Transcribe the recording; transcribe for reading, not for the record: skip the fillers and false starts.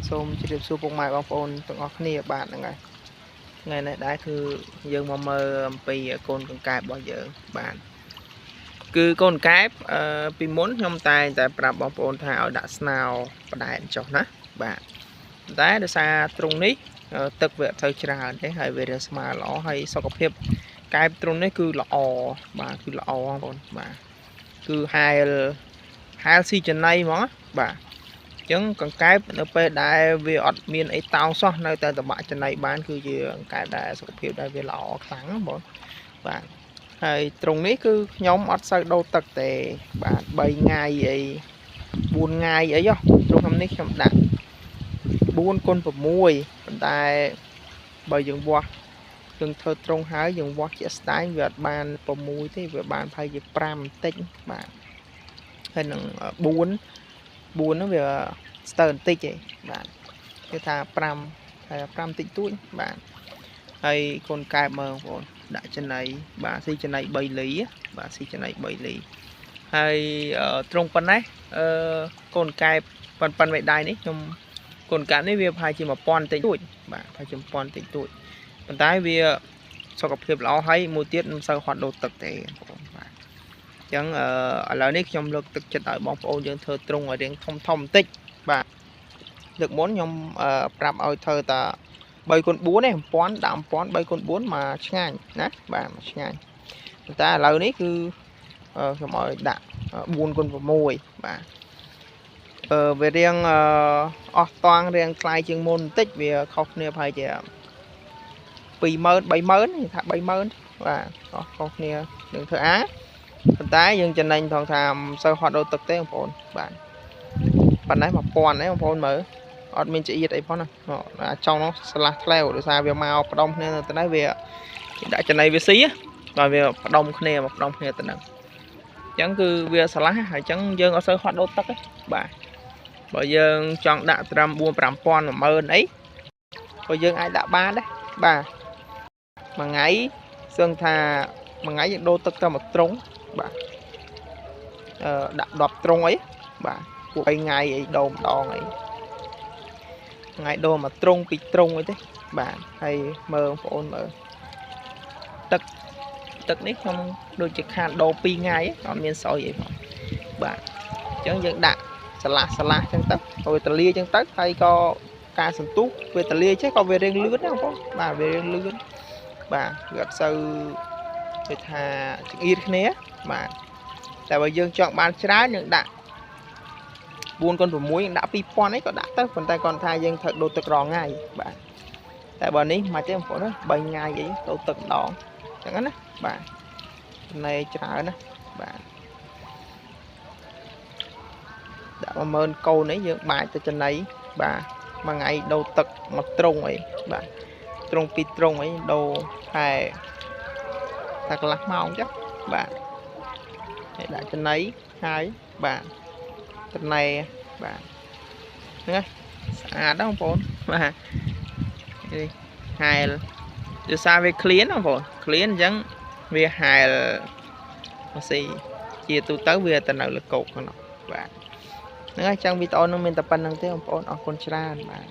សូមជម្រាបសួរពុកម៉ែបងប្អូនទាំងអស់គ្នាបាទហ្នឹងហើយថ្ងៃនេះដែរគឺយើងមកមើលអំពីកូនកង្កែបរបស់យើងបាទគឺកូនកង្កែបពីមុនខ្ញុំតែប្រាប់បងប្អូនថាឲ្យដាក់ស្នោផ្ដែតចុះណាបាទតែដោយសារទ្រុងនេះទឹកវាអត់ទៅច្រើនទេហើយវារាងស្មើល្អហើយសុខភាពកែបទ្រុងនេះគឺល្អបាទគឺល្អបងប្អូនបាទគឺហែលស៊ីចំណៃហ្មងបាទចឹងកង្កែបនៅពេលដែលវាអត់មានអីតោងសោះនៅតែតបាក់ចំណៃបានគឺជាកង្កែបដែលសុខភាពដែលវាល្អខ្លាំងបងបាទហើយត្រង់នេះគឺខ្ញុំអត់សូវដូរទឹកទេបាទ3ថ្ងៃអី4ថ្ងៃអីហ៎ត្រង់នេះខ្ញុំដាក់4គុណ6ប៉ុន្តែបើយើងវាស់យើងធ្វើត្រង់ហើយយើងវាស់ជាក់ស្ដែងវាអត់បាន6ទេវាបានប្រហែលជា5បន្តិចបាទហើយនឹង4ហ្នឹងវាស្ទើរបន្តិចទេបាទគេថា5តែ5បន្តិចតួចបាទហើយកូនកែបមើលបងប្អូនដាក់ចំណៃបាទស៊ីចំណៃ3លីបាទស៊ីចំណៃ3លីហើយត្រង់ប៉ុណ្ណេះកូនកែបប៉ុនមេដៃនេះខ្ញុំកូនកែបនេះវាប្រហែលជា1000បន្តិចតួចបាទប្រហែលជា1000បន្តិចតួចប៉ុន្តែវាសុខភាពល្អហើយមួយទៀតមិនសូវហត់ដូរទឹកទេបងប្អូនបាទអញ្ចឹងឥឡូវនេះខ្ញុំលើកទឹកចិត្តឲ្យបងប្អូនយើងធ្វើត្រង់ឲ្យរៀងធំបន្តិចបាទលើកមុនខ្ញុំប្រាប់ឲ្យធ្វើតា3គុណ4ទេ1000ដាក់1000 3គុណ4មកឆ្ងាញ់ណាបាទមកឆ្ងាញ់តែឥឡូវនេះគឺខ្ញុំឲ្យដាក់4គុណ6បាទវារៀងអស់តង់រៀងថ្លៃជាងមុនបន្តិចវាខុសគ្នាប្រហែលជា20000 30000ថា30000បាទខុសគ្នានឹងធ្វើប៉ុន្តែយើងចំណេញថងថាមិនសូវហត់ដូរទឹកទេបងប្អូនបាទប៉ុណ្ណេះ1000ទេបងប្អូនមើលអត់មានចៀតអីផងណាអាចង់នោះស្លាស់ថ្លែវដោយសារវាមកផ្ដុំគ្នាទៅនេះវាដាក់ចំណៃវាស៊ីដល់វាផ្ដុំគ្នាមកផ្ដុំគ្នាទៅនឹងអញ្ចឹងគឺវាស្លាស់ហើយអញ្ចឹងយើងអត់សូវហត់ដូរទឹកទេបាទបើយើងចង់ដាក់ត្រឹម4 5000 10000អីក៏យើងអាចដាក់បានដែរបាទមួយថ្ងៃសឹងថាមួយថ្ងៃយើងដូរទឹកទៅមួយត្រង់បាទដាក់10ត្រង់អីបាទពួក3ថ្ងៃអីដូរម្ដងអីថ្ងៃដូរមកត្រង់2ត្រង់អីទេបាទហើយមើលបងប្អូនមើលទឹកនេះខ្ញុំដូចជាខានដូរ2ថ្ងៃអត់មានស្អុយអីផងបាទអញ្ចឹងយើងដាក់ស្លាស់អញ្ចឹងទៅវាតលាអញ្ចឹងទៅហើយក៏ការសន្ទុះវាតលាចេះក៏វារៀងលឿនណាបងប្អូនបាទវារៀងលឿនបាទវាអត់សូវគេថាចង្អៀតគ្នាបាទតែបើយើងចង់បានច្រើនយើងដាក់4គុណ6យើងដាក់2000អីក៏ដាក់ទៅប៉ុន្តែគាត់ថាយើងត្រូវដូរទឹករងថ្ងៃបាទតែបើនេះមិនទេបងប្អូន3ថ្ងៃអីដូរទឹកម្ដងអញ្ចឹងណាបាទចំណេះច្រើនណាបាទដាក់10000កូននេះយើងបាចទៅចំណៃបាទមួយថ្ងៃដូរទឹកមួយត្រង់អីបាទត្រង់2ត្រង់អីដូរខែតែកន្លះម៉ោងចឹងបាទហើយដាក់ចំណៃហើយបាទចំណៃបាទហ្នឹងហើយស្អាតណាស់បងប្អូនបាទហែលដោយសារវាcleanបងប្អូនcleanអញ្ចឹងវាហែលមកស៊ីជាទូទៅវាទៅនៅលើគោកហ្នឹងបាទហ្នឹងហើយចឹងវីដេអូនឹងមានតែប៉ុណ្្នឹងទេបងប្អូនអរគុណច្រើនបាទ